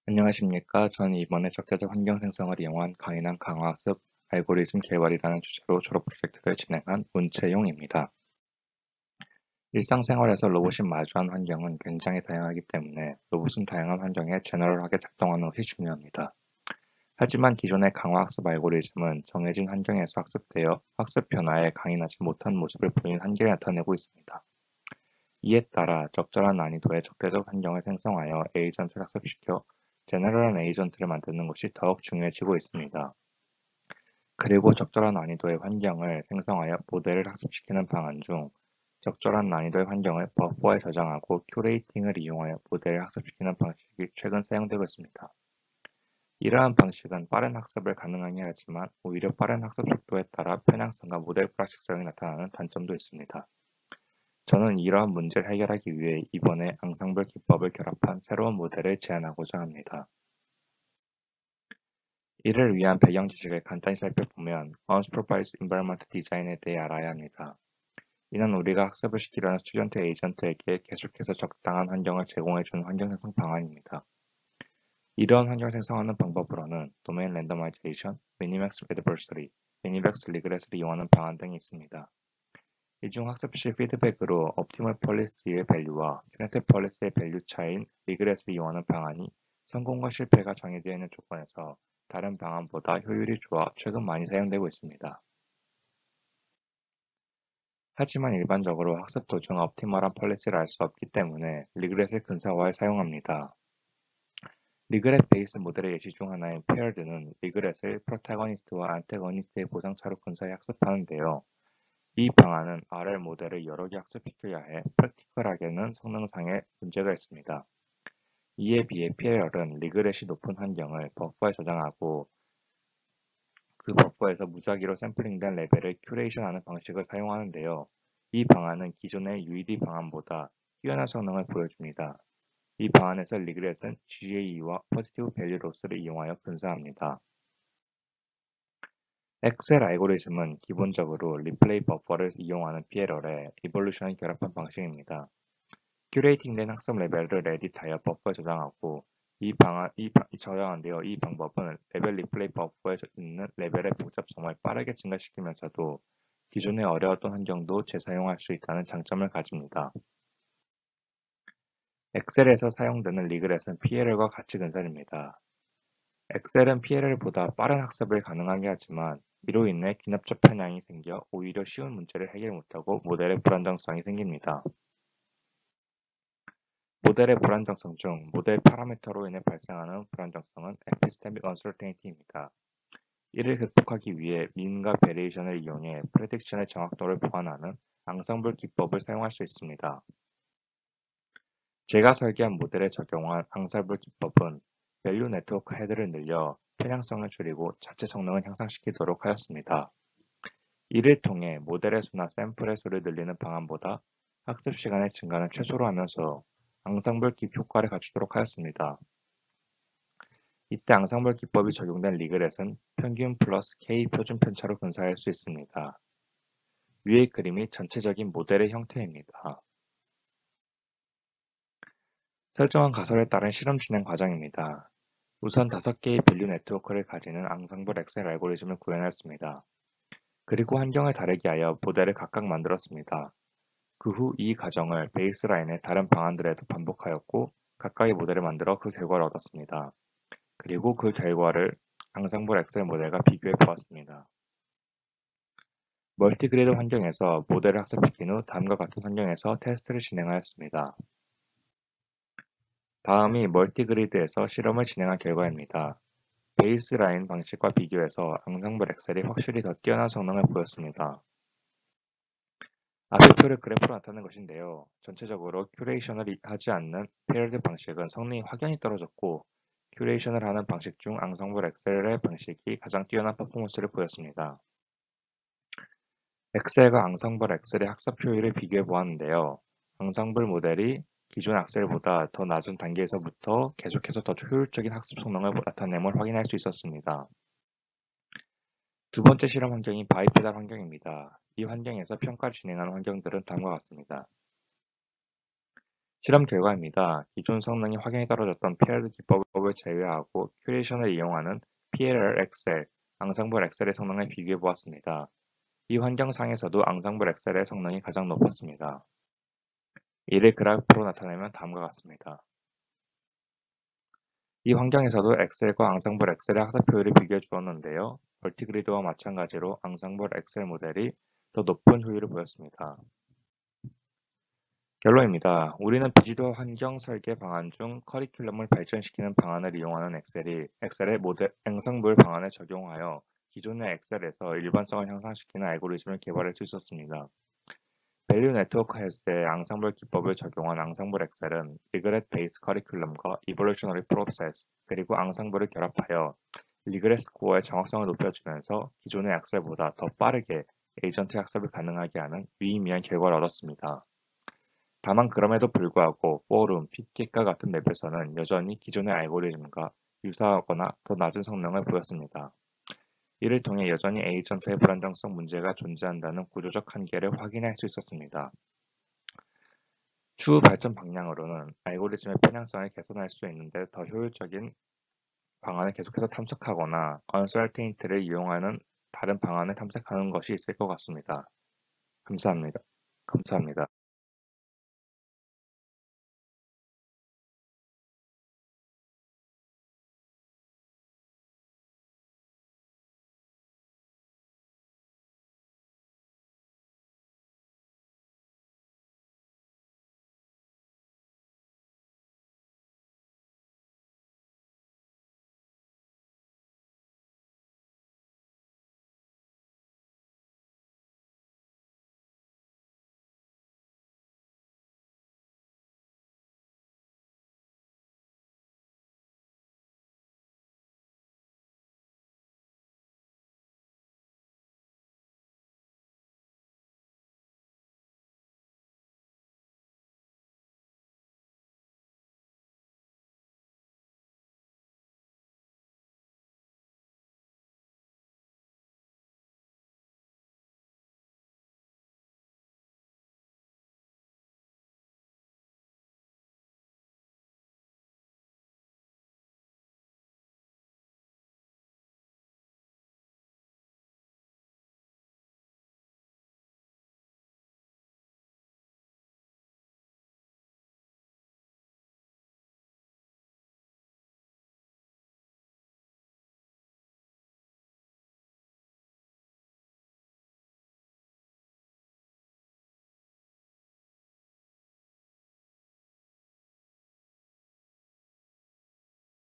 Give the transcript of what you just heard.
안녕하십니까. 저는 이번에 적재적 환경 생성을 이용한 강인한 강화학습 알고리즘 개발이라는 주제로 졸업 프로젝트를 진행한 문채용입니다. 일상생활에서 로봇이 마주한 환경은 굉장히 다양하기 때문에 로봇은 다양한 환경에 제너럴하게 작동하는 것이 중요합니다. 하지만 기존의 강화학습 알고리즘은 정해진 환경에서 학습되어 학습 변화에 강인하지 못한 모습을 보이는 한계를 나타내고 있습니다. 이에 따라 적절한 난이도의 적대적 환경을 생성하여 에이전트를 학습시켜 제너럴한 에이전트를 만드는 것이 더욱 중요해지고 있습니다. 그리고 적절한 난이도의 환경을 생성하여 모델을 학습시키는 방안 중 적절한 난이도의 환경을 버퍼에 저장하고 큐레이팅을 이용하여 모델을 학습시키는 방식이 최근 사용되고 있습니다. 이러한 방식은 빠른 학습을 가능하게 하지만 오히려 빠른 학습 속도에 따라 편향성과 모델 불확실성이 나타나는 단점도 있습니다. 저는 이러한 문제를 해결하기 위해 이번에 앙상블 기법을 결합한 새로운 모델을 제안하고자 합니다. 이를 위한 배경 지식을 간단히 살펴보면 Unsupervised Environment Design에 대해 알아야 합니다. 이는 우리가 학습을 시키려는 스튜던트 에이전트에게 계속해서 적당한 환경을 제공해주는 환경 생성 방안입니다. 이러한 환경을 생성하는 방법으로는 도메인 랜더마이제이션, 미니맥스 애드버서리, 미니맥스 리그레스를 이용하는 방안 등이 있습니다. 이 중 학습 시 피드백으로 옵티멀 폴리시의 밸류와 큐네틱 폴리시의 밸류 차이인 리그레스를 이용하는 방안이 성공과 실패가 정해되어 있는 조건에서 다른 방안보다 효율이 좋아 최근 많이 사용되고 있습니다. 하지만 일반적으로 학습 도중 옵티멀한 폴리시를 알 수 없기 때문에 리그렛을 근사화해 사용합니다. 리그렛 베이스 모델의 예시 중 하나인 페어드는 리그렛을 프로타고니스트와 안테고니스트의 보상차로 근사히 학습하는데요. 이 방안은 RL 모델을 여러 개 학습시켜야 해 프랙티컬하게는 성능상의 문제가 있습니다. 이에 비해 PL은 리그렛이 높은 환경을 버퍼에 저장하고 그 버퍼에서 무작위로 샘플링된 레벨을 큐레이션하는 방식을 사용하는데요. 이 방안은 기존의 UED 방안보다 뛰어난 성능을 보여줍니다. 이 방안에서 리그렛은 GAE와 포지티브 밸류 로스를 이용하여 근사합니다. 엑셀 알고리즘은 기본적으로 리플레이 버퍼를 이용하는 PLL에 이볼루션을 결합한 방식입니다. 큐레이팅된 학습 레벨을 에디트하여 버퍼에 저장하고 저장한데요. 이 방법은 레벨 리플레이 버퍼에 있는 레벨의 복잡성을 빠르게 증가시키면서도 기존에 어려웠던 환경도 재사용할 수 있다는 장점을 가집니다. 엑셀에서 사용되는 리그렛은 PLL과 같이 근살입니다. 엑셀은 PLL보다 빠른 학습을 가능하게 하지만 이로 인해 기납적 편향이 생겨 오히려 쉬운 문제를 해결 못하고 모델의 불안정성이 생깁니다. 모델의 불안정성 중 모델 파라미터로 인해 발생하는 불안정성은 Epistemic Uncertainty입니다. 이를 극복하기 위해 민과 베리에이션을 이용해 프레딕션의 정확도를 보완하는 앙상블 기법을 사용할 수 있습니다. 제가 설계한 모델에 적용한 앙상블 기법은 밸류 네트워크 헤드를 늘려 편향성을 줄이고 자체 성능을 향상시키도록 하였습니다. 이를 통해 모델의 수나 샘플의 수를 늘리는 방안보다 학습 시간의 증가는 최소로 하면서 앙상블 깁 효과를 갖추도록 하였습니다. 이때 앙상블 기법이 적용된 리그렛은 평균 플러스 K 표준 편차로 근사할 수 있습니다. 위의 그림이 전체적인 모델의 형태입니다. 설정한 가설에 따른 실험 진행 과정입니다. 우선 5개의 밸류 네트워크를 가지는 앙상블 엑셀 알고리즘을 구현했습니다. 그리고 환경을 다르게 하여 모델을 각각 만들었습니다. 그 후 이 과정을 베이스라인의 다른 방안들에도 반복하였고 각각의 모델을 만들어 그 결과를 얻었습니다. 그리고 그 결과를 앙상블 엑셀 모델과 비교해 보았습니다. 멀티그리드 환경에서 모델을 학습시킨 후 다음과 같은 환경에서 테스트를 진행하였습니다. 다음이 멀티그리드에서 실험을 진행한 결과입니다. 베이스라인 방식과 비교해서 앙상블 엑셀이 확실히 더 뛰어난 성능을 보였습니다. 앞의 표를 그래프로 나타낸 것인데요. 전체적으로 큐레이션을 하지 않는 페어드 방식은 성능이 확연히 떨어졌고 큐레이션을 하는 방식 중 앙상블 엑셀의 방식이 가장 뛰어난 퍼포먼스를 보였습니다. 엑셀과 앙상블 엑셀의 학습 효율을 비교해 보았는데요. 앙상블 모델이 기존 엑셀보다 더 낮은 단계에서부터 계속해서 더 효율적인 학습 성능을 나타냄을 확인할 수 있었습니다. 두 번째 실험 환경이 바이페달 환경입니다. 이 환경에서 평가를 진행하는 환경들은 다음과 같습니다. 실험 결과입니다. 기존 성능이 확연히 떨어졌던 PLL 기법을 제외하고 큐레이션을 이용하는 PLL 엑셀, 앙상블 엑셀의 성능을 비교해 보았습니다. 이 환경상에서도 앙상블 엑셀의 성능이 가장 높았습니다. 이를 그래프로 나타내면 다음과 같습니다. 이 환경에서도 엑셀과 앙상블 엑셀의 학습 효율을 비교해 주었는데요. 멀티그리드와 마찬가지로 앙상블 엑셀 모델이 더 높은 효율을 보였습니다. 결론입니다. 우리는 비주도 환경 설계 방안 중 커리큘럼을 발전시키는 방안을 이용하는 엑셀의 모델 앵상블 방안을 적용하여 기존의 엑셀에서 일반성을 향상시키는 알고리즘을 개발할 수 있었습니다. 밸류 네트워크 헤스의 앙상블 기법을 적용한 앙상블 엑셀은 리그렛 베이스 커리큘럼과 이볼루셔너리 프로세스 그리고 앙상블을 결합하여 리그렛 스코어의 정확성을 높여주면서 기존의 엑셀보다 더 빠르게 에이전트 학습을 가능하게 하는 유의미한 결과를 얻었습니다. 다만 그럼에도 불구하고 포럼, 핏kit과 같은 맵에서는 여전히 기존의 알고리즘과 유사하거나 더 낮은 성능을 보였습니다. 이를 통해 여전히 에이전트의 불안정성 문제가 존재한다는 구조적 한계를 확인할 수 있었습니다. 추후 발전 방향으로는 알고리즘의 편향성을 개선할 수 있는데 더 효율적인 방안을 계속해서 탐색하거나 uncertainty를 이용하는 다른 방안을 탐색하는 것이 있을 것 같습니다. 감사합니다. 감사합니다.